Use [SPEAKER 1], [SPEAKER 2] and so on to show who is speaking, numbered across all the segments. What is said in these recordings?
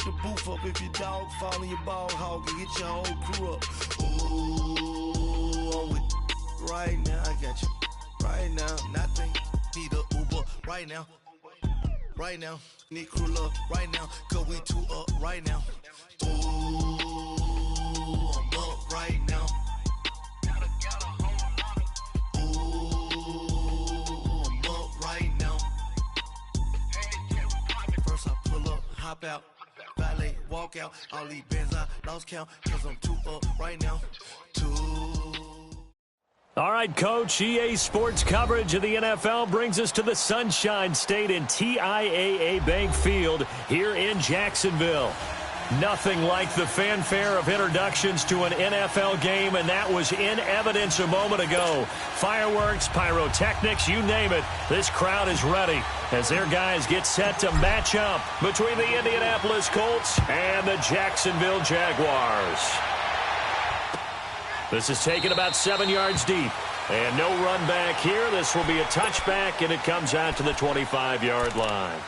[SPEAKER 1] the booth up if your dog fall in your ball hog and get your whole crew up. Ooh, I'm with right now. I got you right now. Nothing. Need a Uber right now. Right now. Need crew love right now. Cause we two up right now. Ooh, I'm up right now. Hop out, valet, walk out, all these bands I lost count, cause I'm too up right now,
[SPEAKER 2] All right, Coach, EA Sports coverage of the NFL brings us to the Sunshine State in TIAA Bank Field here in Jacksonville. Nothing like the fanfare of introductions to an NFL game, and that was in evidence a moment ago. Fireworks, pyrotechnics, you name it. This crowd is ready as their guys get set to match up between the Indianapolis Colts and the Jacksonville Jaguars. This is taken about 7 yards deep, and no run back here. This will be a touchback, and it comes out to the 25-yard line.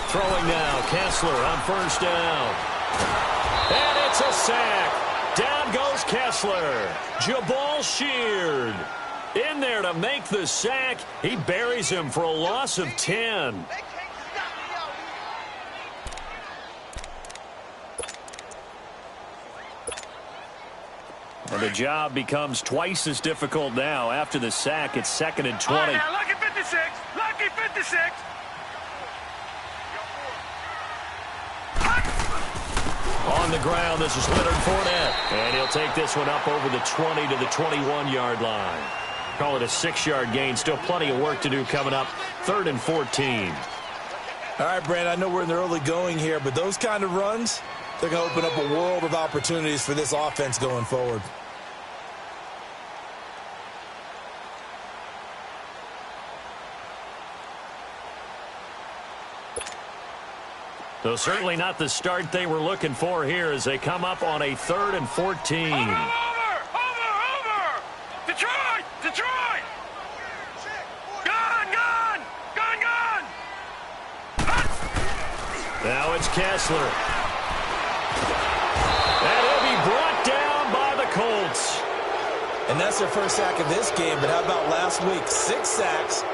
[SPEAKER 2] Throwing now, Kessler on first down. And it's a sack. Down goes Kessler. Jabal Sheard in there to make the sack. He buries him for a loss of 10. And the job becomes twice as difficult now. After the sack, it's 2nd and 20.
[SPEAKER 3] Now, lucky 56. Lucky 56.
[SPEAKER 2] On the ground, this is Leonard Fournette. And he'll take this one up over the 20 to the 21-yard line. Call it a 6-yard gain. Still plenty of work to do coming up. 3rd and 14.
[SPEAKER 4] All right, Brand, I know we're in the early going here, but those kind of runs, they're going to open up a world of opportunities for this offense going forward.
[SPEAKER 2] So certainly not the start they were looking for here as they come up on a 3rd and 14.
[SPEAKER 3] Over! Detroit! Detroit! Gun!
[SPEAKER 2] Now it's Kessler. And he'll be brought down by the Colts.
[SPEAKER 4] And that's their first sack of this game, but how about last week? 6 sacks,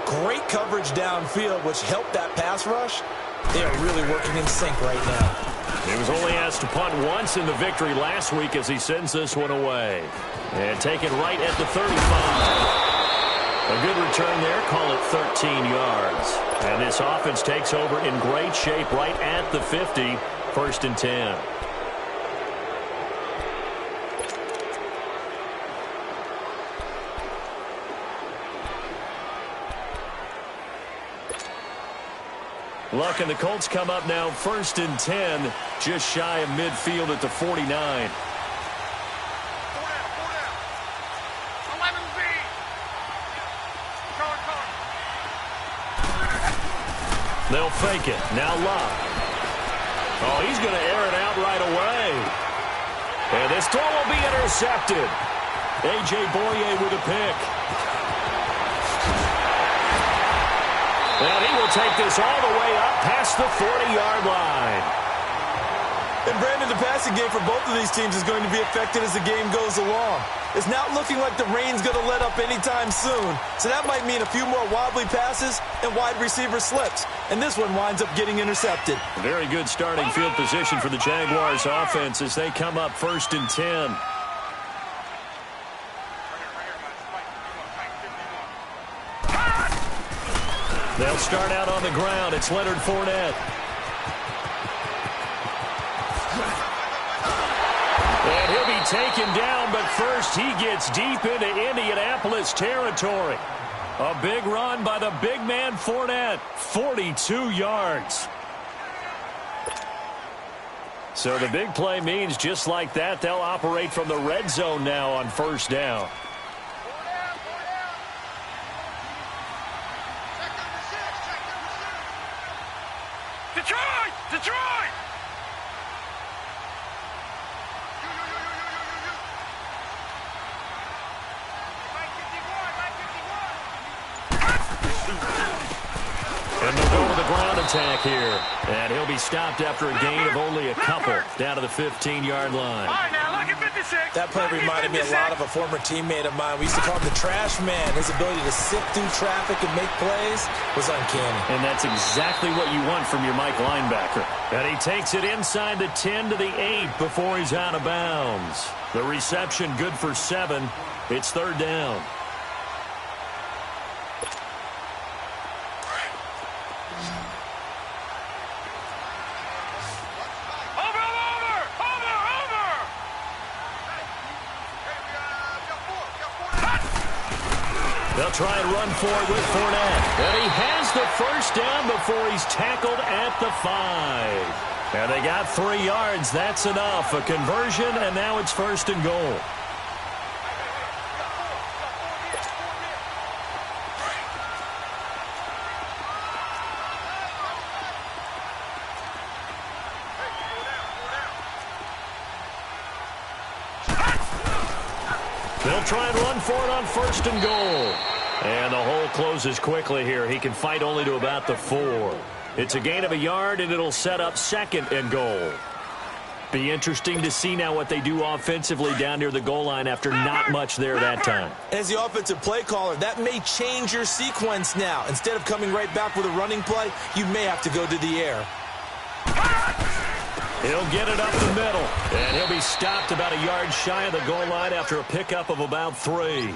[SPEAKER 4] great coverage downfield, which helped that pass rush. They are really working in sync right now.
[SPEAKER 2] He was only asked to punt once in the victory last week as he sends this one away. And taken right at the 35. A good return there, call it 13 yards. And this offense takes over in great shape right at the 50, 1st and 10. Luck and the Colts come up now 1st and 10, just shy of midfield at the 49. They'll fake it. Now Luck. Oh, he's going to air it out right away. And this throw will be intercepted. A.J. Boye with a pick. And he will take this all the way up past the 40-yard line.
[SPEAKER 4] And, Brandon, the passing game for both of these teams is going to be affected as the game goes along. It's not looking like the rain's going to let up anytime soon, so that might mean a few more wobbly passes and wide receiver slips. And this one winds up getting intercepted.
[SPEAKER 2] Very good starting field position for the Jaguars offense as they come up 1st and 10. They'll start out on the ground. It's Leonard Fournette. And he'll be taken down, but first he gets deep into Indianapolis territory. A big run by the big man Fournette. 42 yards. So the big play means just like that, they'll operate from the red zone now on first down.
[SPEAKER 3] Detroit! Detroit!
[SPEAKER 2] And they'll go with the ground attack here. And he'll be stopped after a gain of only a couple down to the 15-yard line.
[SPEAKER 3] All right, now, look at 56.
[SPEAKER 4] That play reminded me a lot of a former teammate of mine. We used to call him the trash man. His ability to sift through traffic and make plays was uncanny.
[SPEAKER 2] And that's exactly what you want from your Mike linebacker. And he takes it inside the 10 to the 8 before he's out of bounds. The reception good for 7. It's third down. They'll try and run for it with Fournette. And he has the first down before he's tackled at the 5. And they got 3 yards. That's enough. A conversion, and now it's first and goal. They'll try and run for it on first and goal. And the hole closes quickly here. He can fight only to about the 4. It's a gain of a yard, and it'll set up second and goal. Be interesting to see now what they do offensively down near the goal line after not much there that time.
[SPEAKER 4] As the offensive play caller, that may change your sequence now. Instead of coming right back with a running play, you may have to go to the air.
[SPEAKER 2] He'll get it up the middle, and he'll be stopped about a yard shy of the goal line after a pickup of about 3.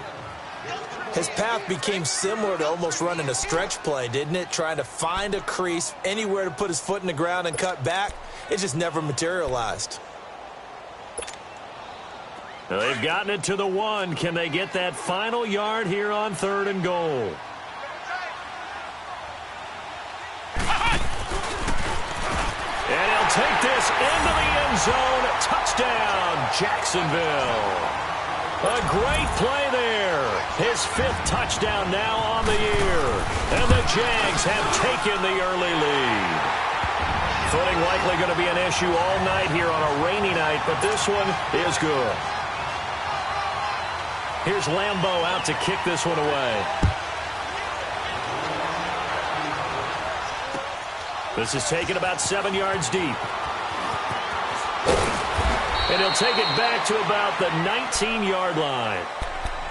[SPEAKER 4] His path became similar to almost running a stretch play, didn't it? Trying to find a crease, anywhere to put his foot in the ground and cut back. It just never materialized.
[SPEAKER 2] They've gotten it to the 1. Can they get that final yard here on third and goal? And he'll take this into the end zone. Touchdown, Jacksonville. A great play there. His 5th touchdown now on the year. And the Jags have taken the early lead. Footing likely going to be an issue all night here on a rainy night, but this one is good. Here's Lambeau out to kick this one away. This is taken about 7 yards deep. And he'll take it back to about the 19-yard line.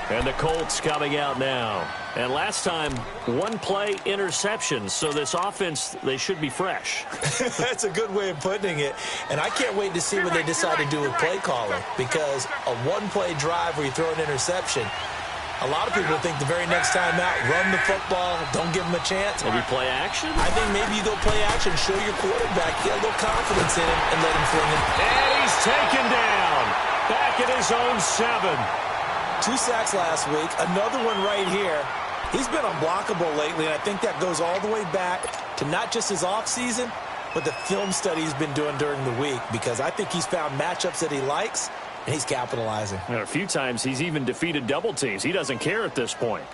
[SPEAKER 2] And the Colts coming out now. And last time, 1 play interception. So this offense, they should be fresh.
[SPEAKER 4] That's a good way of putting it. And I can't wait to see what they decide to do with play calling. Because a 1-play drive where you throw an interception, a lot of people think the very next time out, run the football, don't give him a chance.
[SPEAKER 2] Maybe play action?
[SPEAKER 4] I think maybe you go play action, show your quarterback, get a little confidence in him, and let him fling it.
[SPEAKER 2] And he's taken down. Back at his own 7.
[SPEAKER 4] 2 sacks last week, another one right here. He's been unblockable lately, and I think that goes all the way back to not just his offseason, but the film study he's been doing during the week, because I think he's found matchups that he likes, and he's capitalizing.
[SPEAKER 2] And a few times he's even defeated double teams. He doesn't care at this point.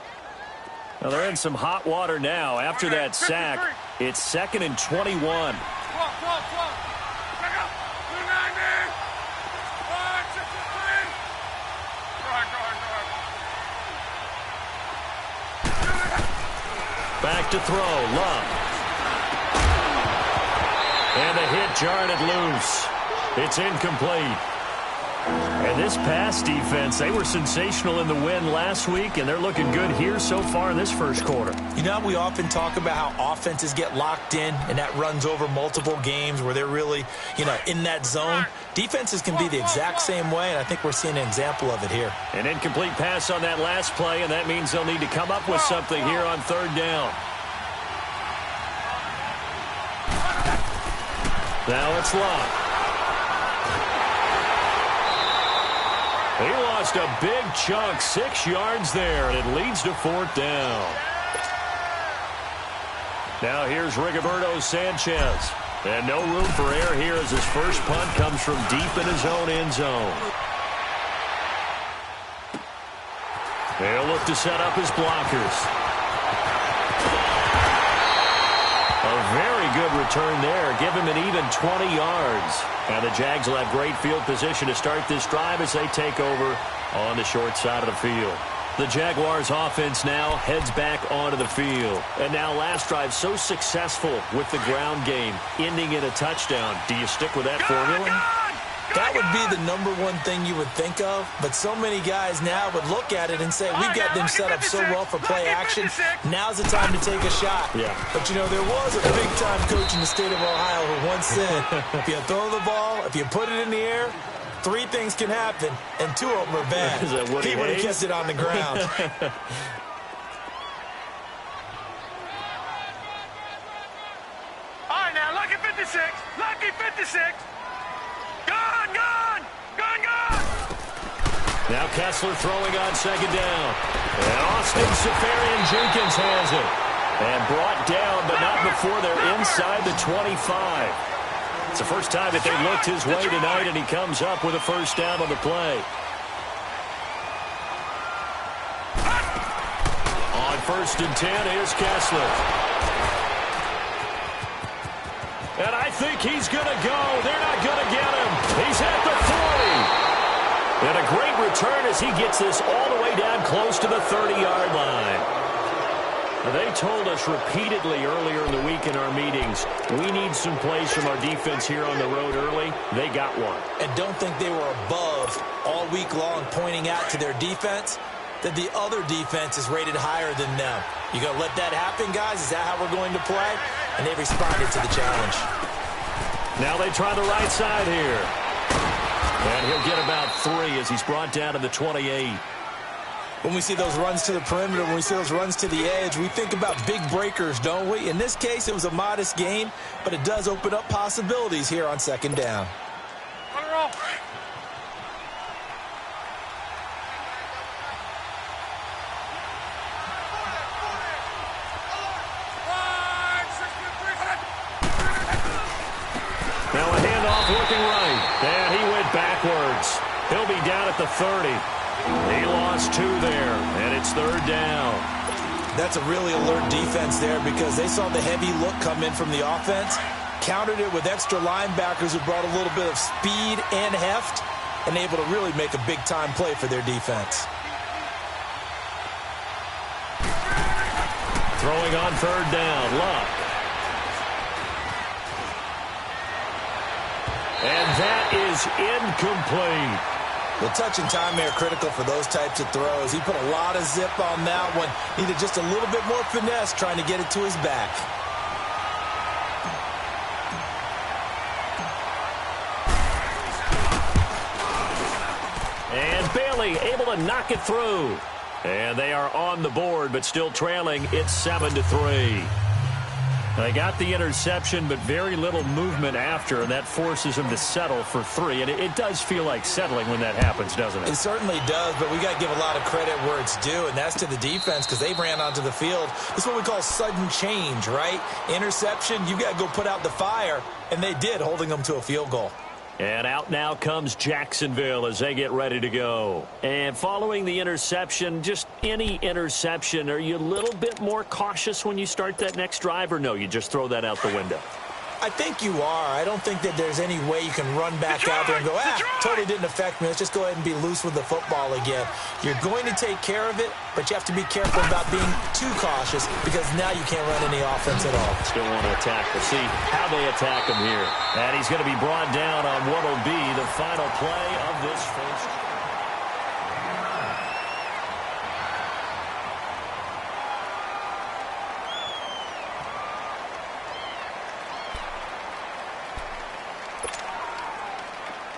[SPEAKER 2] Now they're in some hot water now. After that sack, it's 2nd and 21. Back to throw, Love. And the hit jarred it loose. It's incomplete. And this pass defense, they were sensational in the win last week, and they're looking good here so far in this first quarter.
[SPEAKER 4] You know, we often talk about how offenses get locked in, and that runs over multiple games where they're really, in that zone. Defenses can be the exact same way, and I think we're seeing an example of it here.
[SPEAKER 2] An incomplete pass on that last play, and that means they'll need to come up with something here on third down. Now it's Love. He lost a big chunk, 6 yards there, and it leads to 4th down. Now here's Rigoberto Sanchez. And no room for error here as his first punt comes from deep in his own end zone. They'll look to set up his blockers. A very good return there. Give him an even 20 yards. And the Jags will have great field position to start this drive as they take over on the short side of the field. The Jaguars offense now heads back onto the field. And now last drive so successful with the ground game, ending in a touchdown. Do you stick with that formula?
[SPEAKER 4] That would be the number one thing you would think of, but so many guys now would look at it and say, we've got them set up so well for play action. Now's the time to take a shot. Yeah. But, you know, there was a big-time coach in the state of Ohio who once said, if you throw the ball, if you put it in the air, 3 things can happen, and 2 of them are bad. He would have kept it on the ground.
[SPEAKER 3] All right, now, lucky 56. Lucky 56. Gone, gone, gone, gone.
[SPEAKER 2] Now Kessler throwing on 2nd down. And Austin Seferian-Jenkins has it. And brought down, but not before they're inside the 25. It's the first time that they looked his way tonight, and he comes up with a first down on the play. On 1st and 10 is Kessler. And I think he's going to go. They're not going to get him. He's at the 40. And a great return as he gets this all the way down close to the 30-yard line. They told us repeatedly earlier in the week in our meetings, we need some plays from our defense here on the road early. They got one.
[SPEAKER 4] And don't think they were above all week long pointing out to their defense that the other defense is rated higher than them. You going to let that happen, guys? Is that how we're going to play? And they responded to the challenge.
[SPEAKER 2] Now they try the right side here. And he'll get about 3 as he's brought down to the 28.
[SPEAKER 4] When we see those runs to the perimeter, when we see those runs to the edge, we think about big breakers, don't we? In this case, it was a modest gain, but it does open up possibilities here on 2nd down.
[SPEAKER 2] Now a handoff looking right. And he went backwards. He'll be down at the 30. He lost 2 there, and it's 3rd down.
[SPEAKER 4] That's a really alert defense there because they saw the heavy look come in from the offense, countered it with extra linebackers who brought a little bit of speed and heft, and able to really make a big-time play for their defense.
[SPEAKER 2] Throwing on 3rd down, Luck. And that is incomplete.
[SPEAKER 4] The touch and time are critical for those types of throws. He put a lot of zip on that one. Needed just a little bit more finesse trying to get it to his back.
[SPEAKER 2] And Bailey able to knock it through. And they are on the board, but still trailing. It's 7-3. They got the interception, but very little movement after, and that forces them to settle for 3. And it does feel like settling when that happens, doesn't it?
[SPEAKER 4] It certainly does, but we got to give a lot of credit where it's due, and that's to the defense because they ran onto the field. This is what we call sudden change, right? Interception, you got to go put out the fire, and they did, holding them to a field goal.
[SPEAKER 2] And out now comes Jacksonville as they get ready to go. And following the interception, just any interception, are you a little bit more cautious when you start that next drive, or no, you just throw that out the window?
[SPEAKER 4] I think you are. I don't think that there's any way you can run back out there and go, totally didn't affect me. Let's just go ahead and be loose with the football again. You're going to take care of it, but you have to be careful about being too cautious because now you can't run any offense at all.
[SPEAKER 2] Still want to attack. We'll see how they attack him here. And he's going to be brought down on what will be the final play of this first.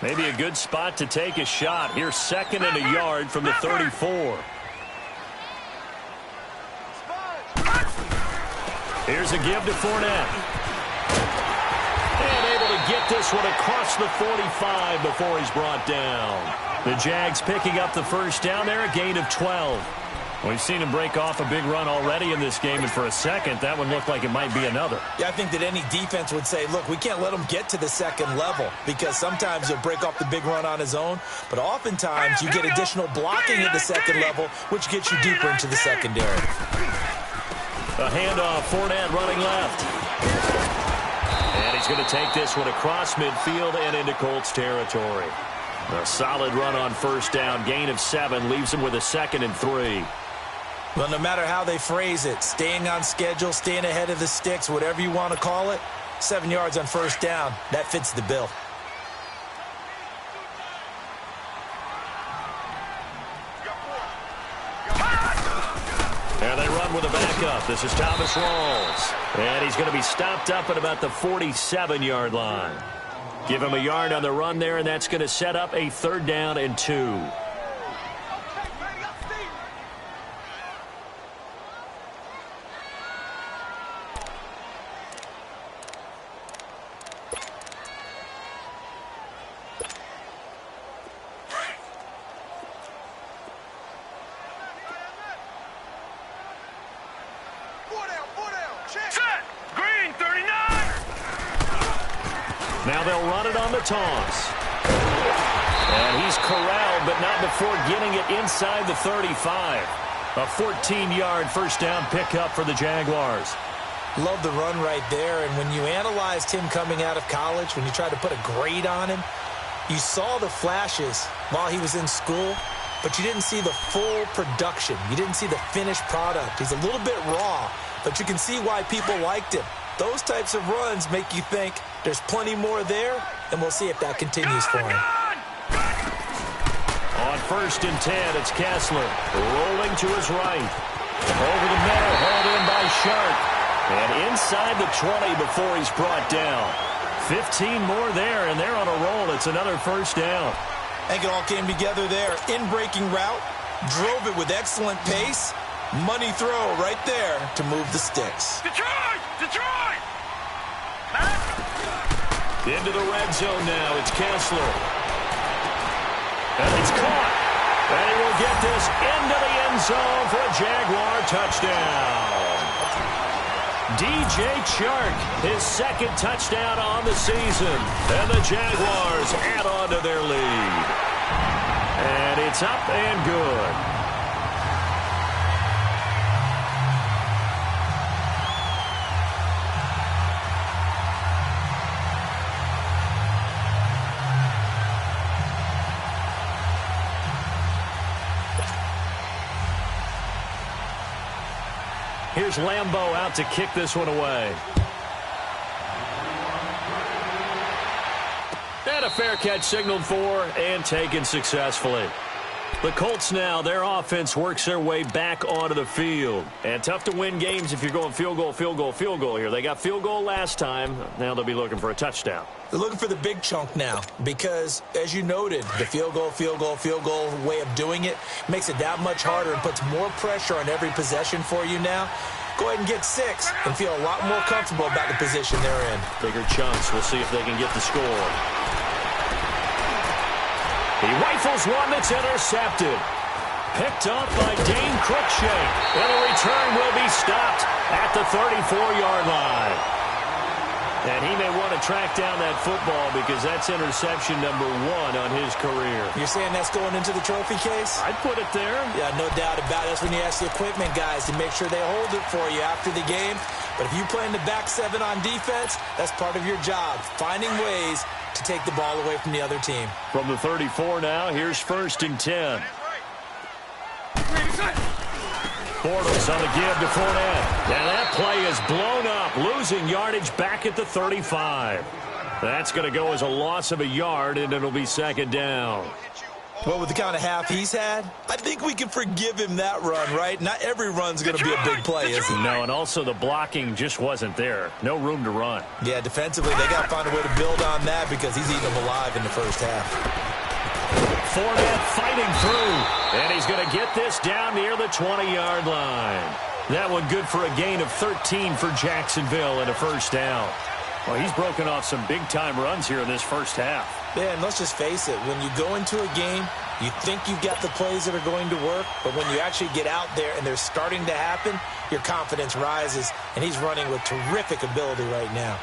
[SPEAKER 2] Maybe a good spot to take a shot. Here's 2nd and a yard from the 34. Here's a give to Fournette. And able to get this one across the 45 before he's brought down. The Jags picking up the first down there, a gain of 12. We've seen him break off a big run already in this game, and for a second, that one looked like it might be another.
[SPEAKER 4] Yeah, I think that any defense would say, look, we can't let him get to the second level because sometimes he'll break off the big run on his own, but oftentimes you get additional blocking at the second level, which gets you deeper into the secondary.
[SPEAKER 2] A handoff, Fournette running left. And he's going to take this one across midfield and into Colts territory. A solid run on first down, gain of 7, leaves him with a 2nd and 3.
[SPEAKER 4] Well, no matter how they phrase it, staying on schedule, staying ahead of the sticks, whatever you want to call it, 7 yards on first down, that fits the bill.
[SPEAKER 2] And they run with a backup. This is Thomas Rawls. And he's going to be stopped up at about the 47-yard line. Give him a yard on the run there, and that's going to set up a 3rd down and 2.
[SPEAKER 3] Set. Green, 39.
[SPEAKER 2] Now they'll run it on the toss. And he's corralled, but not before getting it inside the 35. A 14-yard first down pickup for the Jaguars.
[SPEAKER 4] Love the run right there, and when you analyzed him coming out of college, when you tried to put a grade on him, you saw the flashes while he was in school, but you didn't see the full production. You didn't see the finished product. He's a little bit raw, but you can see why people liked him. Those types of runs make you think there's plenty more there, and we'll see if that continues for him.
[SPEAKER 2] On 1st and 10, it's Kessler rolling to his right. Over the middle, hauled in by Sharp. And inside the 20 before he's brought down. 15 more there, and they're on a roll. It's another first down.
[SPEAKER 4] I think it all came together there. In-breaking route, drove it with excellent pace. Money throw right there to move the sticks.
[SPEAKER 3] Detroit! Detroit!
[SPEAKER 2] Into the red zone now. It's Kessler. And it's caught. And he will get this into the end zone for a Jaguar touchdown. DJ Chark, his 2nd touchdown on the season. And the Jaguars add on to their lead. And it's up and good. Here's Lambeau out to kick this one away. And a fair catch signaled for and taken successfully. The Colts now, their offense works their way back onto the field. And tough to win games if you're going field goal, field goal, field goal here. They got field goal last time. Now they'll be looking for a touchdown.
[SPEAKER 4] They're looking for the big chunk now because, as you noted, the field goal, field goal, field goal way of doing it makes it that much harder and puts more pressure on every possession for you now. Go ahead and get 6 and feel a lot more comfortable about the position they're in.
[SPEAKER 2] Bigger chunks. We'll see if they can get the score. He rifles one that's intercepted. Picked up by Dane Cruikshank. And the return will be stopped at the 34-yard line. And he may want to track down that football because that's interception number 1 on his career.
[SPEAKER 4] You're saying that's going into the trophy case?
[SPEAKER 2] I'd put it there.
[SPEAKER 4] Yeah, no doubt about it. That's when you ask the equipment guys to make sure they hold it for you after the game. But if you play in the back 7 on defense, that's part of your job, finding ways to take the ball away from the other team.
[SPEAKER 2] From the 34 now, here's 1st and 10. Bortles on the give to Fournette. And that play is blown up, losing yardage back at the 35. That's going to go as a loss of a yard, and it'll be 2nd down.
[SPEAKER 4] Well, with the kind of half he's had, I think we can forgive him that run, right? Not every run's going to be a big play, is it?
[SPEAKER 2] No, and also the blocking just wasn't there. No room to run.
[SPEAKER 4] Yeah, defensively, they got to find a way to build on that because he's eating them alive in the first half.
[SPEAKER 2] Fournette fighting through, and he's going to get this down near the 20-yard line. That one good for a gain of 13 for Jacksonville and a first down. Well, he's broken off some big-time runs here in this first half.
[SPEAKER 5] Yeah, and let's just face it. When you go into a game, you think you've got the plays that are going to work, but when you actually get out there and they're starting to happen, your confidence rises, and he's running with terrific ability right now.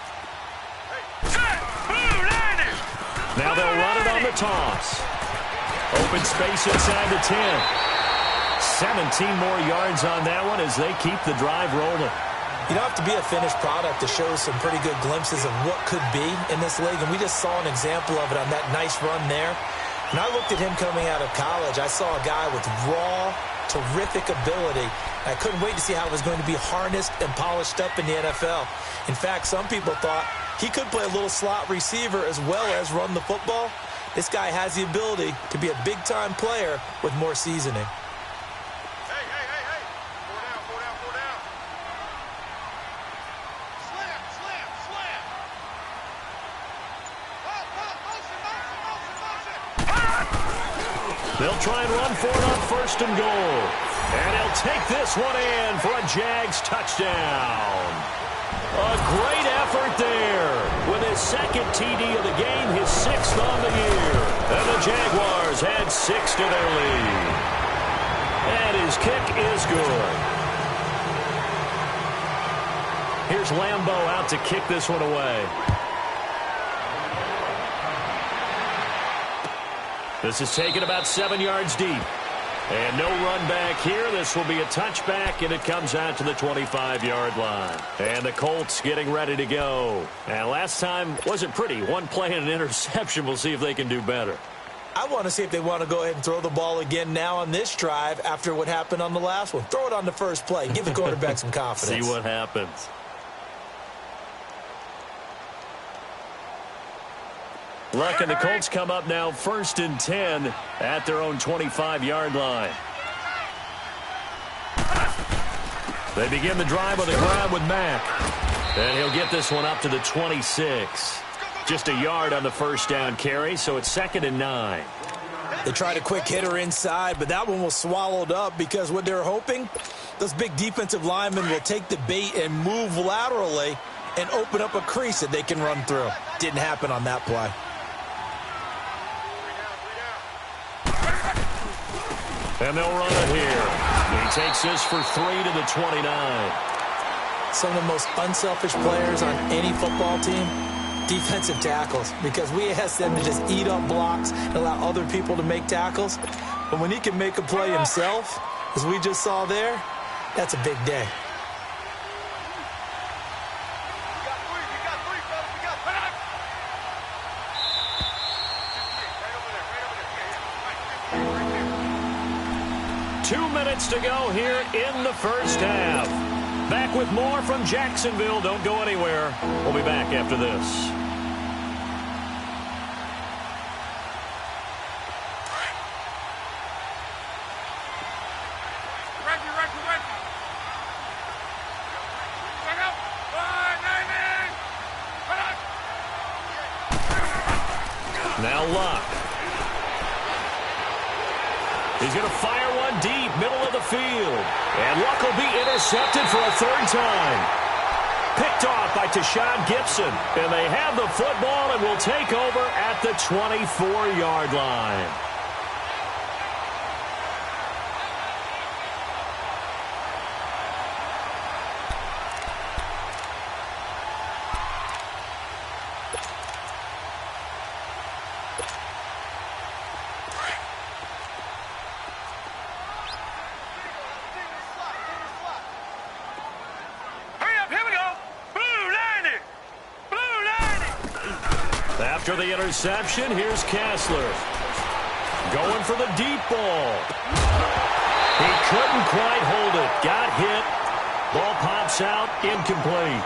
[SPEAKER 2] Now they'll run it on the toss. Open space inside the 10. 17 more yards on that one as they keep the drive rolling.
[SPEAKER 5] You don't have to be a finished product to show some pretty good glimpses of what could be in this league, and we just saw an example of it on that nice run there. When I looked at him coming out of college, I saw a guy with raw, terrific ability. I couldn't wait to see how it was going to be harnessed and polished up in the NFL. In fact, some people thought he could play a little slot receiver as well as run the football. This guy has the ability to be a big-time player with more seasoning.
[SPEAKER 2] They'll try and run for it on first and goal. And he'll take this one in for a Jags touchdown. A great effort there. With his second TD of the game, his 6th on the year. And the Jaguars add 6 to their lead. And his kick is good. Here's Lambeau out to kick this one away. This is taken about 7 yards deep. And no run back here. This will be a touchback, and it comes out to the 25-yard line. And the Colts getting ready to go. And last time wasn't pretty. One play and an interception. We'll see if they can do better.
[SPEAKER 5] I want to see if they want to go ahead and throw the ball again now on this drive after what happened on the last one. Throw it on the first play. Give the quarterback some confidence.
[SPEAKER 2] See what happens. Luck and the Colts come up now 1st and 10 at their own 25-yard line. They begin the drive on the ground with Mack. And he'll get this one up to the 26. Just a yard on the first down carry, so it's 2nd and 9.
[SPEAKER 5] They tried a quick hitter inside, but that one was swallowed up because what they're hoping, those big defensive linemen will take the bait and move laterally and open up a crease that they can run through. Didn't happen on that play.
[SPEAKER 2] And they'll run it here. He takes this for 3 to the 29.
[SPEAKER 5] Some of the most unselfish players on any football team, defensive tackles, because we ask them to just eat up blocks and allow other people to make tackles. But when he can make a play himself, as we just saw there, that's a big day.
[SPEAKER 2] To go here in the first half. Back with more from Jacksonville. Don't go anywhere. We'll be back after this. Now Luck. He's going to fire one deep, middle of the field. And Luck will be intercepted for a 3rd time. Picked off by Tashawn Gibson. And they have the football and will take over at the 24-yard line. After the interception, here's Kessler. Going for the deep ball. He couldn't quite hold it. Got hit. Ball pops out. Incomplete.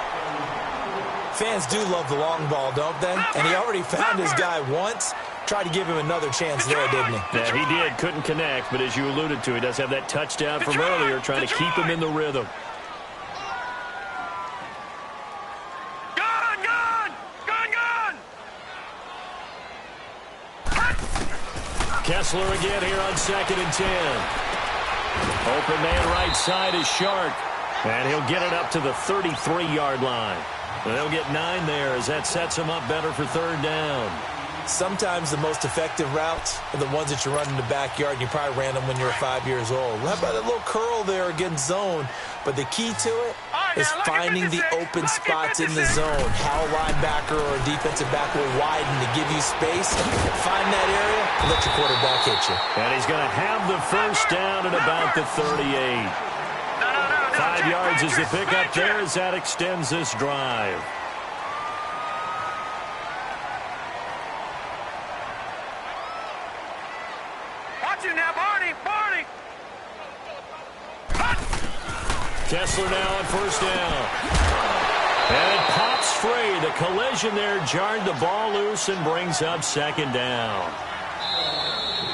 [SPEAKER 5] Fans do love the long ball, don't they? And he already found his guy once. Tried to give him another chance there, didn't he?
[SPEAKER 2] Yeah, he did. Couldn't connect, but as you alluded to, he does have that touchdown from earlier, trying to keep him in the rhythm. Kessler again here on 2nd and 10. Open man right side is Shark. And he'll get it up to the 33-yard line. They'll get 9 there as that sets them up better for third down.
[SPEAKER 5] Sometimes the most effective routes are the ones that you run in the backyard, and you probably ran them when you were 5 years old. How about that little curl there against zone? But the key to it is finding the open spots in the zone. How a linebacker or a defensive back will widen to give you space. Find that area and let your quarterback hit you.
[SPEAKER 2] And he's going to have the first down at about the 38. 5 yards is the pickup there as that extends this drive. Kessler now on first down. And it pops free. The collision there jarred the ball loose and brings up second down.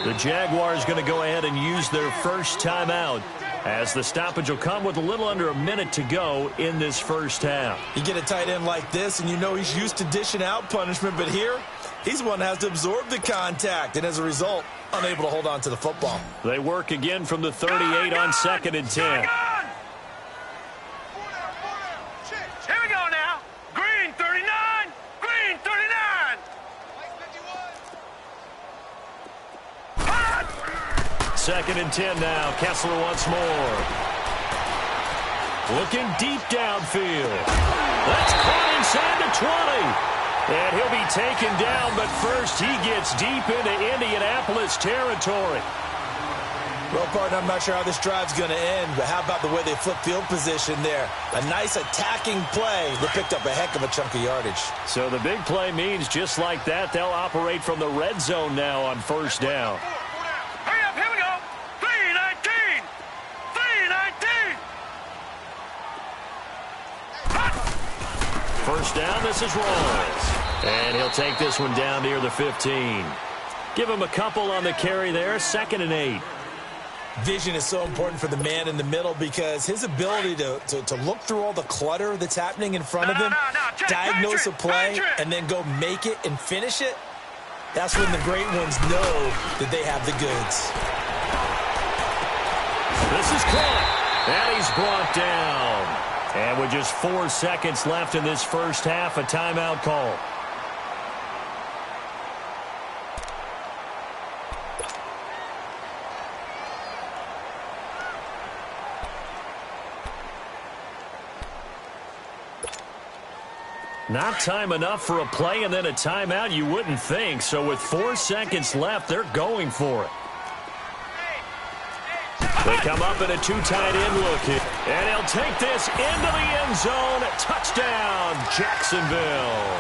[SPEAKER 2] The Jaguars going to go ahead and use their first timeout as the stoppage will come with a little under a minute to go in this first half.
[SPEAKER 5] You get a tight end like this, and you know he's used to dishing out punishment, but here, he's one that has to absorb the contact, and as a result, unable to hold on to the football.
[SPEAKER 2] They work again from the 38 on 2nd and 10.
[SPEAKER 3] Here we go now. Green 39. Green 39.
[SPEAKER 2] 2nd and 10 now. Kessler once more. Looking deep downfield. That's caught inside the 20. And he'll be taken down, but first he gets deep into Indianapolis territory.
[SPEAKER 5] Well, partner, I'm not sure how this drive's going to end, but how about the way they flip field position there? A nice attacking play that picked up a heck of a chunk of yardage.
[SPEAKER 2] So the big play means just like that, they'll operate from the red zone now on first down.
[SPEAKER 3] Hurry up, here we go. 3-19. 3-19.
[SPEAKER 2] First down, this is Royce. And he'll take this one down near the 15. Give him a couple on the carry there, 2nd and 8.
[SPEAKER 5] Vision is so important for the man in the middle because his ability to look through all the clutter that's happening in front of him, diagnose a play, and then go make it and finish it, that's when the great ones know that they have the goods.
[SPEAKER 2] This is caught, and he's brought down. And with just 4 seconds left in this first half, a timeout call. Not time enough for a play and then a timeout, you wouldn't think. So with 4 seconds left, they're going for it. They come up in a 2 tight end look here. And he'll take this into the end zone. Touchdown, Jacksonville.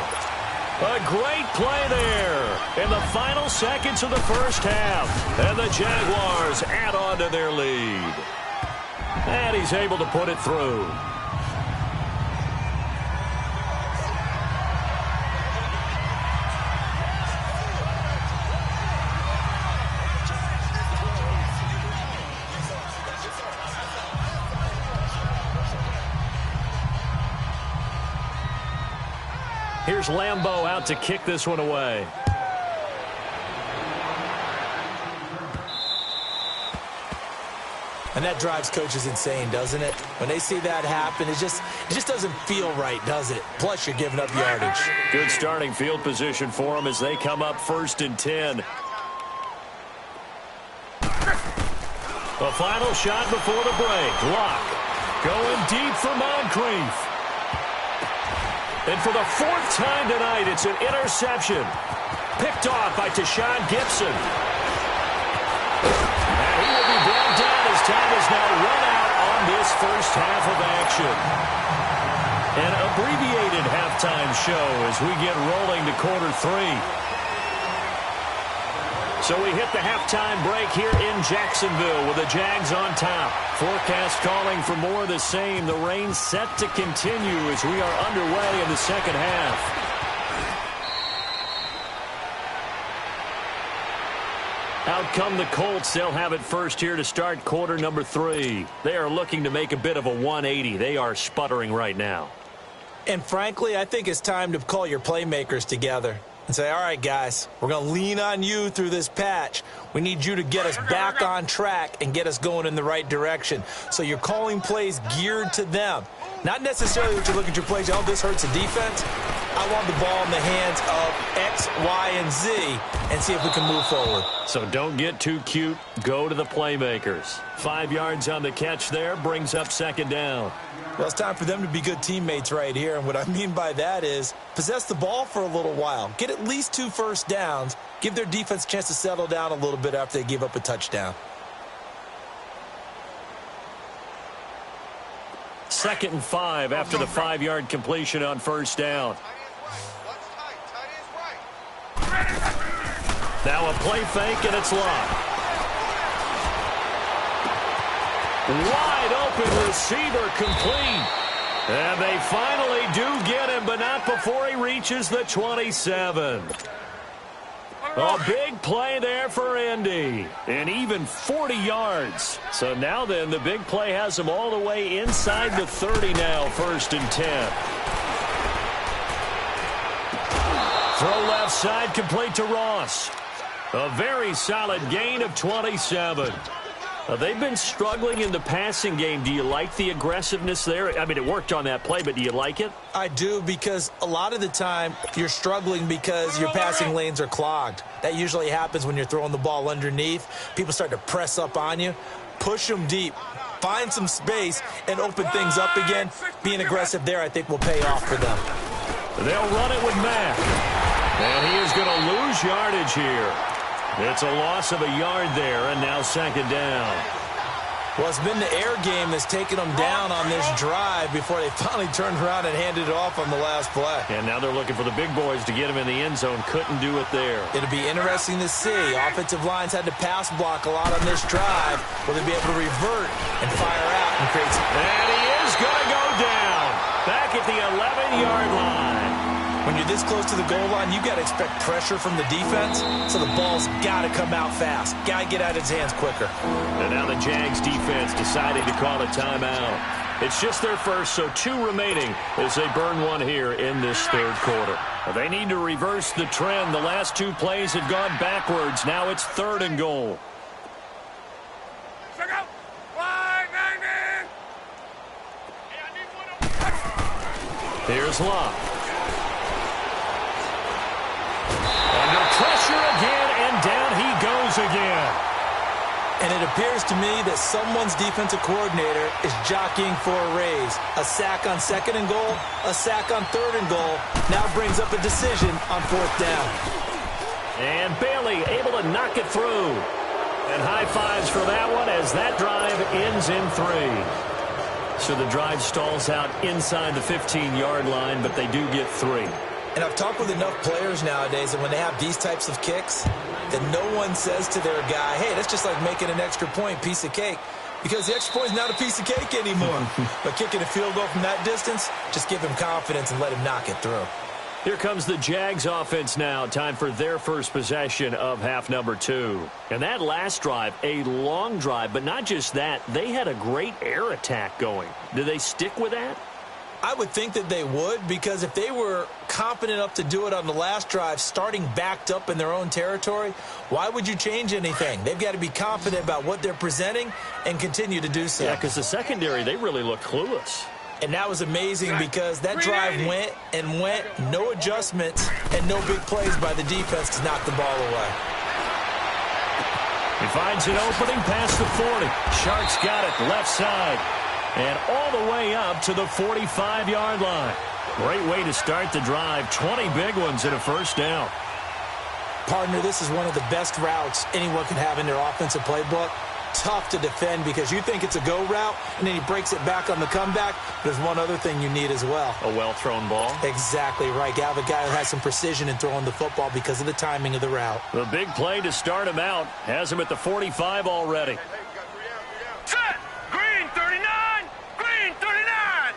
[SPEAKER 2] A great play there in the final seconds of the first half. And the Jaguars add on to their lead. And he's able to put it through. Here's Lambeau out to kick this one away.
[SPEAKER 5] And that drives coaches insane, doesn't it? When they see that happen, it just doesn't feel right, does it? Plus, you're giving up yardage.
[SPEAKER 2] Good starting field position for them as they come up 1st and 10. A final shot before the break. Locke going deep for Moncrief. And for the 4th time tonight, it's an interception. Picked off by Tashawn Gibson. And he will be brought down as time has now run out on this first half of action. An abbreviated halftime show as we get rolling to quarter 3. So we hit the halftime break here in Jacksonville with the Jags on top. Forecast calling for more of the same. The rain set to continue as we are underway in the second half. Out come the Colts. They'll have it first here to start quarter number 3. They are looking to make a bit of a 180. They are sputtering right now.
[SPEAKER 5] And frankly, I think it's time to call your playmakers together and say, all right, guys, we're going to lean on you through this patch. We need you to get us back on track and get us going in the right direction. So you're calling plays geared to them. Not necessarily what you look at your plays, oh, this hurts the defense. I want the ball in the hands of X, Y, and Z and see if we can move forward.
[SPEAKER 2] So don't get too cute. Go to the playmakers. 5 yards on the catch there brings up second down.
[SPEAKER 5] Well, it's time for them to be good teammates right here. And what I mean by that is possess the ball for a little while. Get at least 2 first downs. Give their defense a chance to settle down a little bit after they give up a touchdown.
[SPEAKER 2] 2nd and 5 after the 5-yard completion on first down. Now a play fake, and it's locked. Wide open receiver complete. And they finally do get him, but not before he reaches the 27. A big play there for Indy. And even 40 yards. So now then, the big play has him all the way inside the 30 now, 1st and 10. Throw left side, complete to Ross. A very solid gain of 27. They've been struggling in the passing game. Do you like the aggressiveness there? I mean, it worked on that play, but do you like it?
[SPEAKER 5] I do, because a lot of the time you're struggling because your passing lanes are clogged. That usually happens when you're throwing the ball underneath. People start to press up on you. Push them deep. Find some space and open things up again. Being aggressive there, I think, will pay off for them.
[SPEAKER 2] They'll run it with Mack. And he is going to lose yardage here. It's a loss of a yard there, and now 2nd down.
[SPEAKER 5] Well, it's been the air game that's taken them down on this drive before they finally turned around and handed it off on the last play.
[SPEAKER 2] And now they're looking for the big boys to get him in the end zone. Couldn't do it there.
[SPEAKER 5] It'll be interesting to see. Offensive lines had to pass block a lot on this drive. Will they be able to revert and fire out and create some...
[SPEAKER 2] And he is going to go down. Back at the 11-yard line.
[SPEAKER 5] When you're this close to the goal line, you got to expect pressure from the defense, so the ball's got to come out fast. Got to get out of his hands quicker.
[SPEAKER 2] And now the Jags defense deciding to call a timeout. It's just their first, so 2 remaining as they burn one here in this 3rd quarter. They need to reverse the trend. The last 2 plays have gone backwards. Now it's 3rd and goal. Here's Locke. Under pressure again, and down he goes again.
[SPEAKER 5] And it appears to me that someone's defensive coordinator is jockeying for a raise. A sack on 2nd and goal, a sack on 3rd and goal. Now brings up a decision on 4th down.
[SPEAKER 2] And Bailey able to knock it through. And high fives for that one as that drive ends in 3. So the drive stalls out inside the 15-yard line, but they do get 3.
[SPEAKER 5] And I've talked with enough players nowadays that when they have these types of kicks, that no one says to their guy, hey, that's just like making an extra point, piece of cake. Because the extra point is not a piece of cake anymore. But kicking a field goal from that distance, just give him confidence and let him knock it through.
[SPEAKER 2] Here comes the Jags offense now. Time for their first possession of half number 2. And that last drive, a long drive, but not just that. They had a great air attack going. Do they stick with that?
[SPEAKER 5] I would think that they would, because if they were confident enough to do it on the last drive, starting backed up in their own territory, why would you change anything? They've got to be confident about what they're presenting and continue to do so.
[SPEAKER 2] Yeah, because the secondary, they really looked clueless.
[SPEAKER 5] And that was amazing because that drive went and went, no adjustments, and no big plays by the defense to knock the ball away.
[SPEAKER 2] He finds an opening past the 40. Sharks got it left side. And all the way up to the 45-yard line. Great way to start the drive. 20 big ones and a first down.
[SPEAKER 5] Partner, this is one of the best routes anyone can have in their offensive playbook. Tough to defend because you think it's a go route, and then he breaks it back on the comeback. There's one other thing you need as well.
[SPEAKER 2] A well-thrown ball.
[SPEAKER 5] Exactly right. You have a guy who has some precision in throwing the football because of the timing of the route.
[SPEAKER 2] The big play to start him out has him at the 45 already.
[SPEAKER 3] Set! Green 39! Green 39!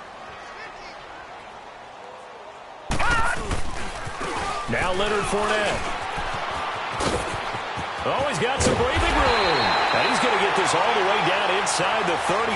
[SPEAKER 2] Now Leonard Fournette. Oh, he's got some breathing room. And he's going to get this all the way down inside the 35.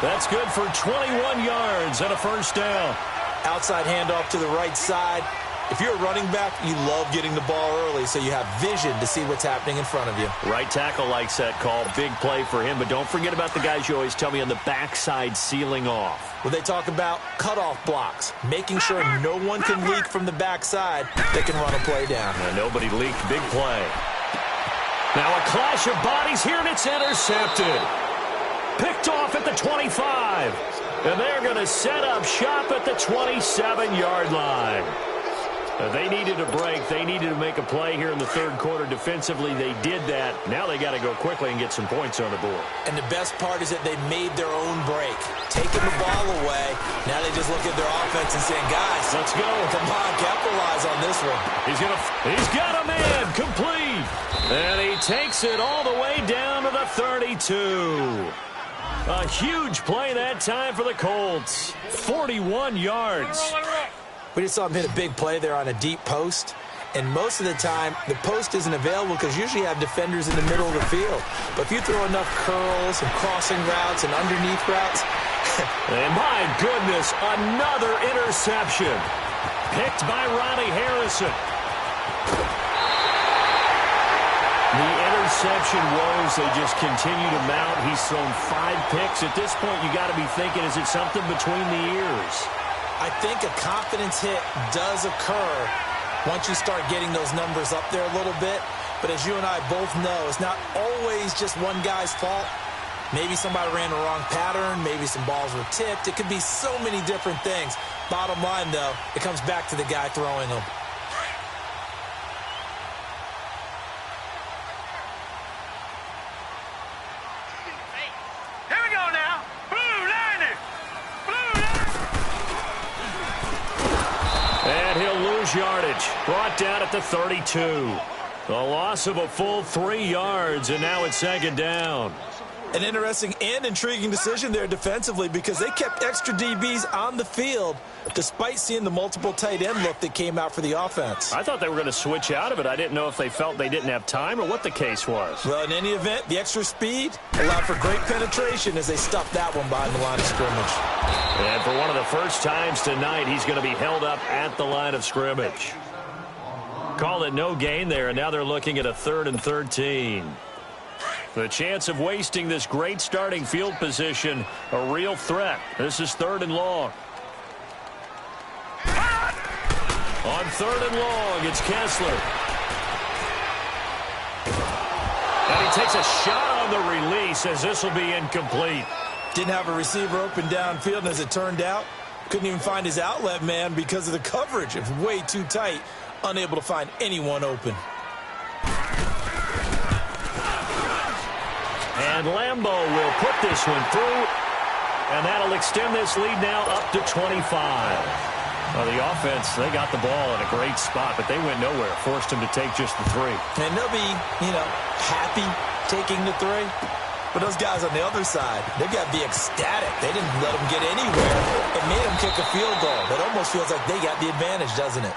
[SPEAKER 2] That's good for 21 yards and a first down.
[SPEAKER 5] Outside handoff to the right side. If you're a running back, you love getting the ball early so you have vision to see what's happening in front of you.
[SPEAKER 2] Right tackle likes that call. Big play for him, but don't forget about the guys you always tell me on the backside sealing off.
[SPEAKER 5] Well, they talk about cutoff blocks, making sure no one can leak from the backside that can run a play down.
[SPEAKER 2] Now, nobody leaked. Big play. Now a clash of bodies here, and it's intercepted. Picked off at the 25. And they're going to set up shop at the 27-yard line. They needed a break. They needed to make a play here in the third quarter. Defensively, they did that. Now they got to go quickly and get some points on the board.
[SPEAKER 5] And the best part is that they made their own break. Taking the ball away. Now they just look at their offense and saying, guys, let's go. Come on, capitalize on this one.
[SPEAKER 2] He's got a man complete. And he takes it all the way down to the 32. A huge play that time for the Colts. 41 yards.
[SPEAKER 5] We just saw him hit a big play there on a deep post. And most of the time, the post isn't available because usually you have defenders in the middle of the field. But if you throw enough curls and crossing routes and underneath routes.
[SPEAKER 2] And my goodness, another interception. Picked by Ronnie Harrison. The interception woes, they just continue to mount. He's thrown 5 picks. At this point, you got to be thinking, is it something between the ears?
[SPEAKER 5] I think a confidence hit does occur once you start getting those numbers up there a little bit. But as you and I both know, it's not always just one guy's fault. Maybe somebody ran the wrong pattern. Maybe some balls were tipped. It could be so many different things. Bottom line, though, it comes back to the guy throwing them.
[SPEAKER 3] Here we go now. Blue Niners.
[SPEAKER 2] And he'll lose yardage. Brought down at the 32. The loss of a full 3 yards, and now it's second down.
[SPEAKER 5] An interesting and intriguing decision there defensively because they kept extra DBs on the field despite seeing the multiple tight end look that came out for the offense.
[SPEAKER 2] I thought they were going to switch out of it. I didn't know if they felt they didn't have time or what the case was.
[SPEAKER 5] Well, in any event, the extra speed allowed for great penetration as they stuffed that one behind the line of scrimmage.
[SPEAKER 2] And for one of the first times tonight, he's going to be held up at the line of scrimmage. Call it no gain there, and now they're looking at a 3rd and 13. The chance of wasting this great starting field position, a real threat. This is 3rd and long. On 3rd and long, it's Kessler. And he takes a shot on the release as this will be incomplete.
[SPEAKER 5] Didn't have a receiver open downfield, and as it turned out, couldn't even find his outlet man because of the coverage. It was way too tight, unable to find anyone open.
[SPEAKER 2] And Lambo will put this one through, and that'll extend this lead now up to 25. Well, the offense, they got the ball in a great spot, but they went nowhere, forced him to take just the 3.
[SPEAKER 5] And they'll be, happy taking the 3. But those guys on the other side, they've got to be ecstatic. They didn't let them get anywhere. It made them kick a field goal. That almost feels like they got the advantage, doesn't it?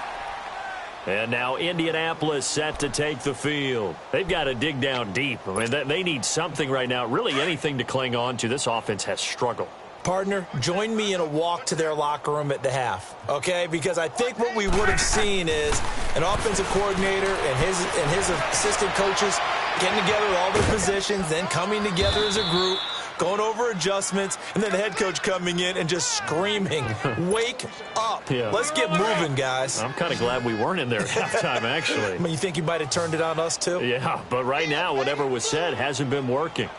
[SPEAKER 2] And now Indianapolis set to take the field. They've got to dig down deep. I mean, they need something right now, really anything to cling on to. This offense has struggled.
[SPEAKER 5] Partner, join me in a walk to their locker room at the half, okay? Because I think what we would have seen is an offensive coordinator and his assistant coaches getting together with all their positions, then coming together as a group, going over adjustments, and then the head coach coming in and just screaming, wake up.
[SPEAKER 2] Yeah.
[SPEAKER 5] Let's get moving, guys.
[SPEAKER 2] I'm kind of glad we weren't in there at halftime, actually.
[SPEAKER 5] I mean, you think you might have turned it on us, too?
[SPEAKER 2] Yeah, but right now, whatever was said hasn't been working.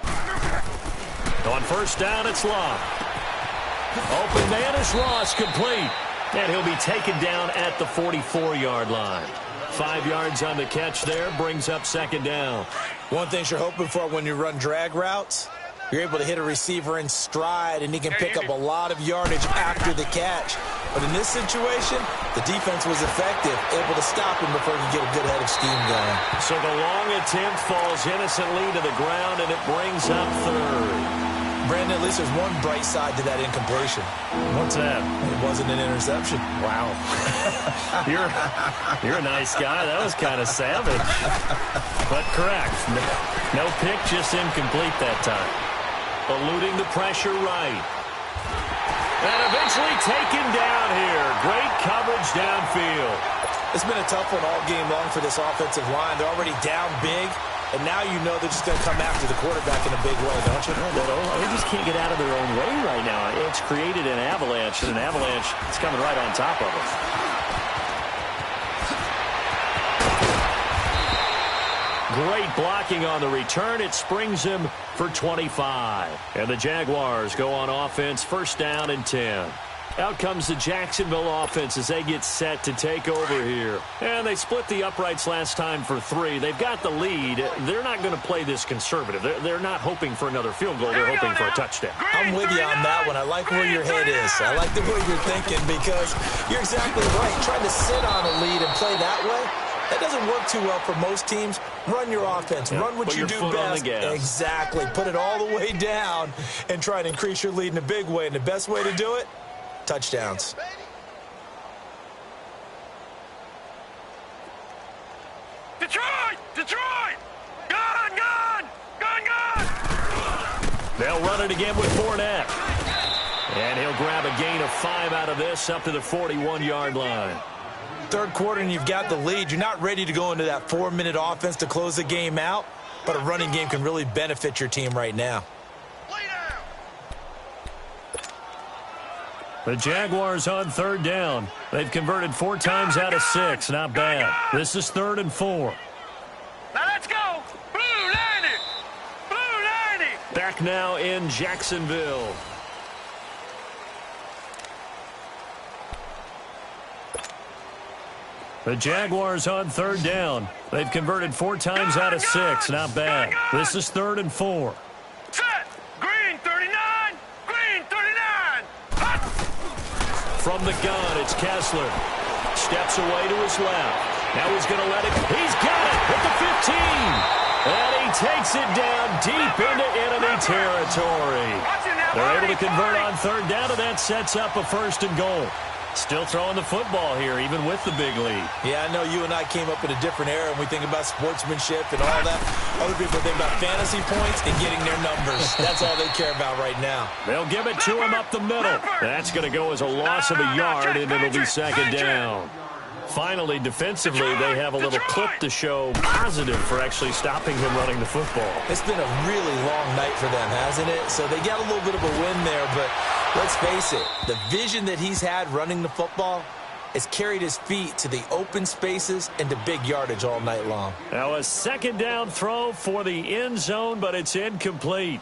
[SPEAKER 2] On 1st down, it's Long. Open man is Ross, complete. And he'll be taken down at the 44-yard line. 5 yards on the catch there, brings up 2nd down.
[SPEAKER 5] One thing you're hoping for when you run drag routes, you're able to hit a receiver in stride, and he can pick up a lot of yardage after the catch. But in this situation, the defense was effective, able to stop him before he could get a good head of steam going.
[SPEAKER 2] So the long attempt falls innocently to the ground, and it brings up 3rd.
[SPEAKER 5] Brandon, at least there's one bright side to that incompletion.
[SPEAKER 2] What's that?
[SPEAKER 5] It wasn't an interception.
[SPEAKER 2] Wow. You're a nice guy. That was kind of savage. But correct. No pick, just incomplete that time. Eluding the pressure right. And eventually taken down here. Great coverage downfield.
[SPEAKER 5] It's been a tough one all game long for this offensive line. They're already down big, and now you know they're just going to come after the quarterback in a big way, don't you?
[SPEAKER 2] They just can't get out of their own way right now. It's created an avalanche, and an avalanche is coming right on top of them. Great blocking on the return. It springs him for 25. And the Jaguars go on offense, first down and 10. Out comes the Jacksonville offense as they get set to take over here. And they split the uprights last time for 3. They've got the lead. They're not going to play this conservative. They're not hoping for another field goal. They're hoping for a touchdown.
[SPEAKER 5] I'm with you on that one. I like where your head is. I like the way you're thinking because you're exactly right. Trying to sit on a lead and play that way, that doesn't work too well for most teams. Run your offense. Run what you do best. Exactly. Put it all the way down and try to increase your lead in a big way. And the best way to do it, touchdowns.
[SPEAKER 3] Detroit! Detroit! Gone! Gone! Gone! Gone!
[SPEAKER 2] They'll run it again with Fournette. And he'll grab a gain of 5 out of this up to the 41-yard line.
[SPEAKER 5] Third quarter and you've got the lead. You're not ready to go into that 4-minute offense to close the game out, but a running game can really benefit your team right now.
[SPEAKER 2] The Jaguars on third down. They've converted 4 times out of 6. Not bad. This is 3rd and 4.
[SPEAKER 3] Now let's go! Blue Lanny! Blue Lanny!
[SPEAKER 2] Back now in Jacksonville. The Jaguars on third down. They've converted 4 times out of 6. Not bad. This is 3rd and 4.
[SPEAKER 3] Set! Green 39! Green 39! Hot!
[SPEAKER 2] From the gun, it's Kessler. Steps away to his left. Now he's going to let it. He's got it at the 15. And he takes it down deep into enemy territory. They're able to convert on third down, and that sets up a 1st and goal. Still throwing the football here, even with the big lead.
[SPEAKER 5] Yeah, I know you and I came up in a different era, and we think about sportsmanship and all that. Other people think about fantasy points and getting their numbers. That's all they care about right now.
[SPEAKER 2] They'll give it to him up the middle. That's going to go as a loss of a yard, and it'll be 2nd down. Finally, defensively, they have a little clip to show positive for actually stopping him running the football.
[SPEAKER 5] It's been a really long night for them, hasn't it? So they got a little bit of a win there, but let's face it, the vision that he's had running the football has carried his feet to the open spaces and to big yardage all night long.
[SPEAKER 2] Now a 2nd down throw for the end zone, but it's incomplete.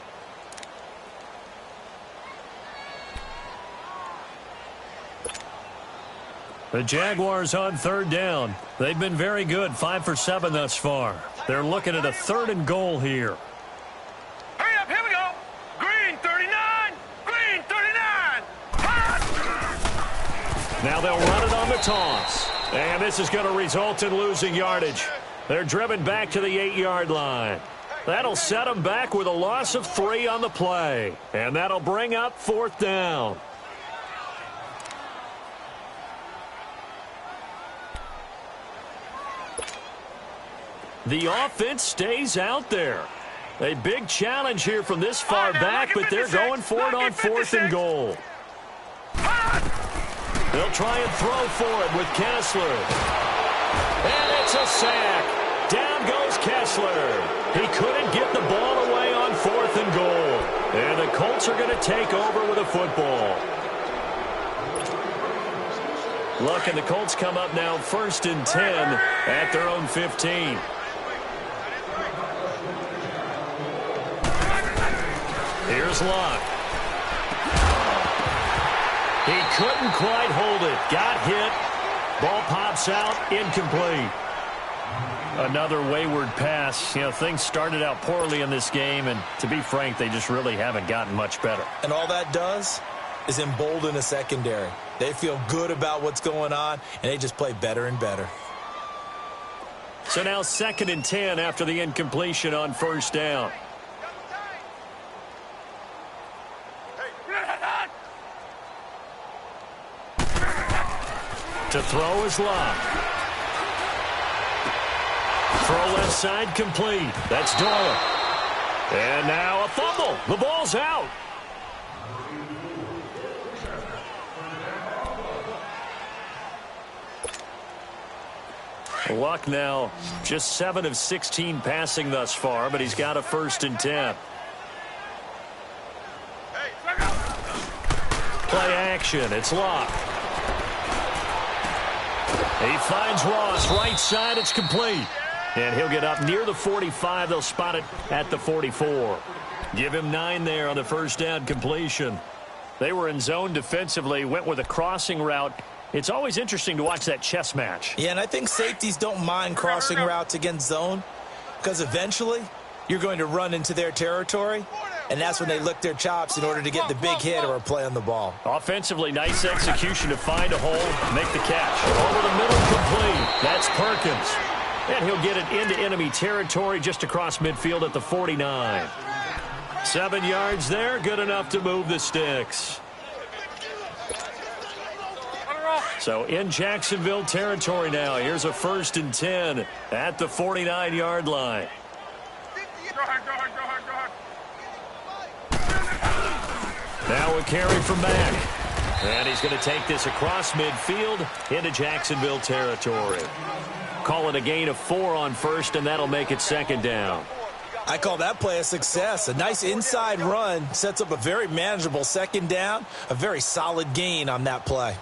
[SPEAKER 2] The Jaguars on third down. They've been very good, 5 for 7 thus far. They're looking at a 3rd and goal here.
[SPEAKER 3] Hurry up, here we go! Green 39! Green 39! Hot!
[SPEAKER 2] Now they'll run it on the toss. And this is going to result in losing yardage. They're driven back to the 8-yard line. That'll set them back with a loss of 3 on the play. And that'll bring up 4th down. The offense stays out there. A big challenge here from this far back, but they're going for it on 4th and goal. They'll try and throw for it with Kessler. And it's a sack. Down goes Kessler. He couldn't get the ball away on 4th and goal. And the Colts are going to take over with a football. Look, and the Colts come up now 1st and 10 at their own 15. Here's Luck. He couldn't quite hold it. Got hit. Ball pops out. Incomplete. Another wayward pass. You know, things started out poorly in this game, and to be frank, they just really haven't gotten much better.
[SPEAKER 5] And all that does is embolden a secondary. They feel good about what's going on, and they just play better and better.
[SPEAKER 2] So now 2nd and 10 after the incompletion on 1st down. To throw is Luck. Throw left side complete. That's Doyle. And now a fumble. The ball's out. Luck now just 7 of 16 passing thus far, but he's got a 1st and 10. Play action. It's Luck. He finds Ross. Right side. It's complete. And he'll get up near the 45. They'll spot it at the 44. Give him 9 there on the 1st down completion. They were in zone defensively, went with a crossing route. It's always interesting to watch that chess match.
[SPEAKER 5] Yeah, and I think safeties don't mind crossing routes against zone because eventually you're going to run into their territory, and that's when they lick their chops in order to get the big hit or a play on the ball.
[SPEAKER 2] Offensively, nice execution to find a hole, make the catch. Over the middle, complete. That's Perkins. And he'll get it into enemy territory just across midfield at the 49. 7 yards there, good enough to move the sticks. So in Jacksonville territory now, here's a 1st and 10 at the 49-yard line. Now a carry from Mack. And he's going to take this across midfield into Jacksonville territory. Call it a gain of 4 on 1st, and that'll make it 2nd down.
[SPEAKER 5] I call that play a success. A nice inside run sets up a very manageable 2nd down, a very solid gain on that play.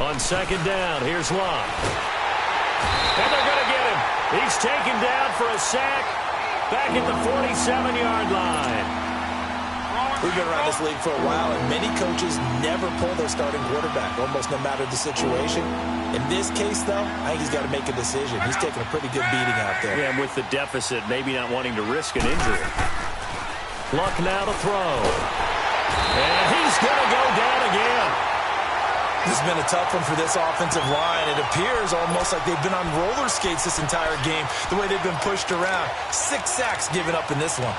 [SPEAKER 2] On 2nd down, here's Locke. And they're going to get him. He's taken down for a sack back at the 47-yard line.
[SPEAKER 5] We've been around this league for a while, and many coaches never pull their starting quarterback, almost no matter the situation. In this case, though, I think he's got to make a decision. He's taking a pretty good beating out there.
[SPEAKER 2] Yeah, and with the deficit, maybe not wanting to risk an injury. Luck now to throw. And he's going to go down again.
[SPEAKER 5] This has been a tough one for this offensive line. It appears almost like they've been on roller skates this entire game, the way they've been pushed around. 6 sacks given up in this one.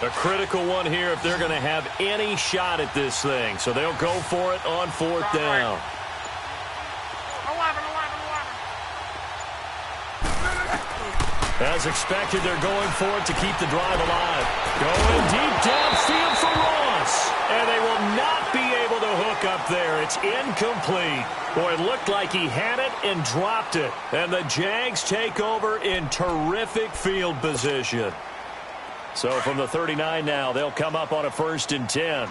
[SPEAKER 2] A critical one here if they're going to have any shot at this thing. So they'll go for it on 4th down. 11. As expected, they're going for it to keep the drive alive. Going deep downfield for Ross. And they will not be able to hook up there. It's incomplete. Boy, it looked like he had it and dropped it. And the Jags take over in terrific field position. So from the 39 now, they'll come up on a 1st and 10.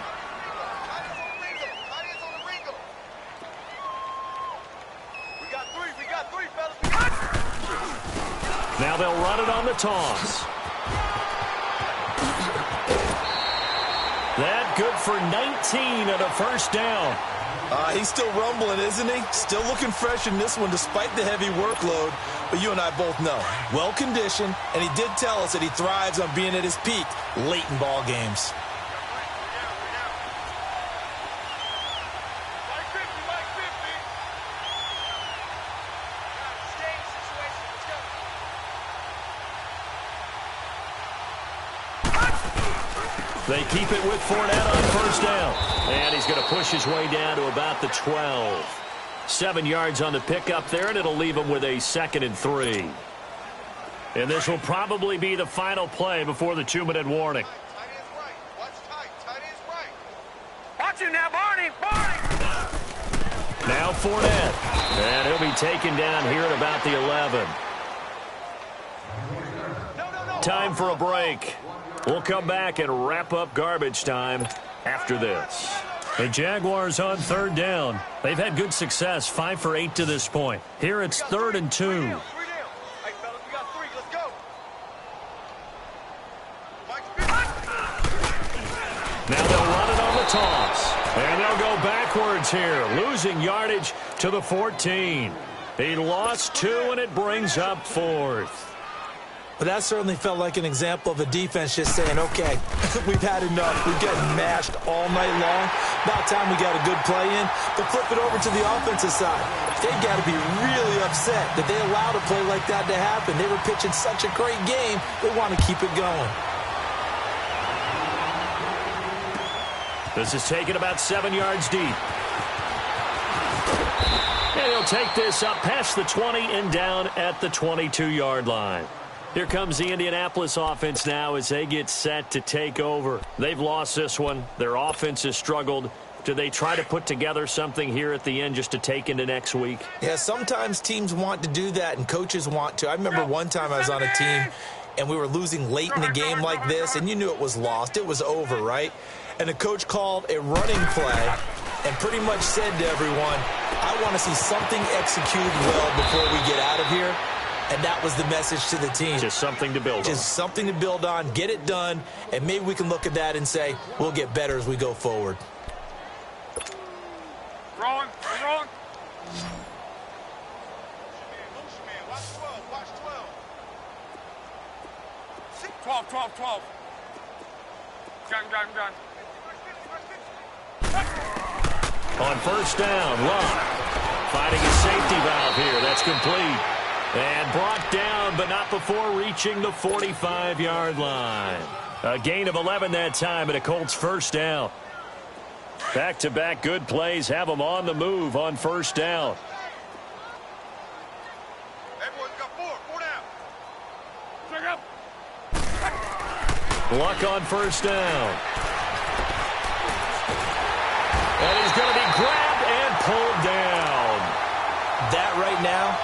[SPEAKER 2] Now they'll run it on the toss. That good for 19 at a 1st down.
[SPEAKER 5] He's still rumbling, isn't he? Still looking fresh in this one despite the heavy workload. But you and I both know, well-conditioned, and he did tell us that he thrives on being at his peak late in ball games.
[SPEAKER 2] They keep it with Fournette on 1st down. And he's going to push his way down to about the 12. 7 yards on the pickup there, and it'll leave him with a 2nd and 3. And this will probably be the final play before the 2-minute warning.
[SPEAKER 3] Watch him now, Barney!
[SPEAKER 2] Now Fournette. And he'll be taken down here at about the 11. Time for a break. We'll come back and wrap up garbage time after this. The Jaguars on 3rd down. They've had good success, 5 for 8 to this point. Here it's 3rd and 2.
[SPEAKER 3] Hey, fellas, we got 3. Let's go.
[SPEAKER 2] Now they'll run it on the toss. And they'll go backwards here, losing yardage to the 14. He lost 2, and it brings up 4th.
[SPEAKER 5] But that certainly felt like an example of a defense just saying, okay, we've had enough. We've gotten mashed all night long. About time we got a good play in, but flip it over to the offensive side. They've got to be really upset that they allowed a play like that to happen. They were pitching such a great game, they want to keep it going.
[SPEAKER 2] This is taken about 7 yards deep. And he'll take this up past the 20 and down at the 22-yard line. Here comes the Indianapolis offense now as they get set to take over. They've lost this one. Their offense has struggled. Do they try to put together something here at the end just to take into next week?
[SPEAKER 5] Yeah, sometimes teams want to do that and coaches want to. I remember one time I was on a team and we were losing late in the game like this, and you knew it was lost. It was over, right? And the coach called a running play and pretty much said to everyone, I want to see something executed well before we get out of here. And that was the message to the team.
[SPEAKER 2] Just something to build on.
[SPEAKER 5] Just something to build on, get it done, and maybe we can look at that and say, we'll get better as we go forward.
[SPEAKER 3] Wrong. 12. Gun.
[SPEAKER 2] On first down, Locke finding a safety valve here. That's complete. And brought down, but not before reaching the 45-yard line. A gain of 11 that time, and a Colts first down. Back-to-back good plays have them on the move on first down.
[SPEAKER 3] Everyone's got four down. Check up.
[SPEAKER 2] Luck on first down. And he's going to be grabbed and pulled down.
[SPEAKER 5] That right now,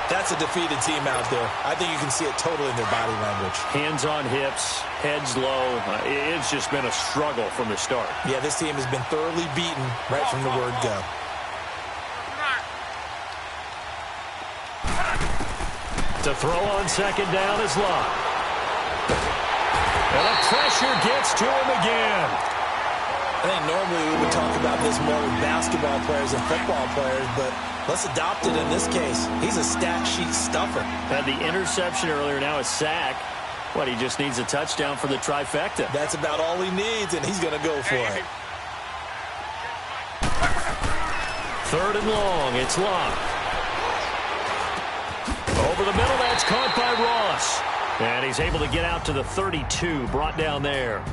[SPEAKER 5] that's a defeated team out there. I think you can see it totally in their body language.
[SPEAKER 2] Hands on hips, heads low. It's just been a struggle from the start.
[SPEAKER 5] Yeah, this team has been thoroughly beaten right from the word go.
[SPEAKER 2] To throw on second down is Locke. And the pressure gets to him again.
[SPEAKER 5] I think normally we would talk about this more with basketball players and football players, but let's adopt it in this case. He's a stat sheet stuffer.
[SPEAKER 2] Had the interception earlier, now a sack. What, he just needs a touchdown for the trifecta.
[SPEAKER 5] That's about all he needs, and he's going to go for it.
[SPEAKER 2] Third and long, it's Locke. Over the middle, that's caught by Ross. And he's able to get out to the 32, brought down there.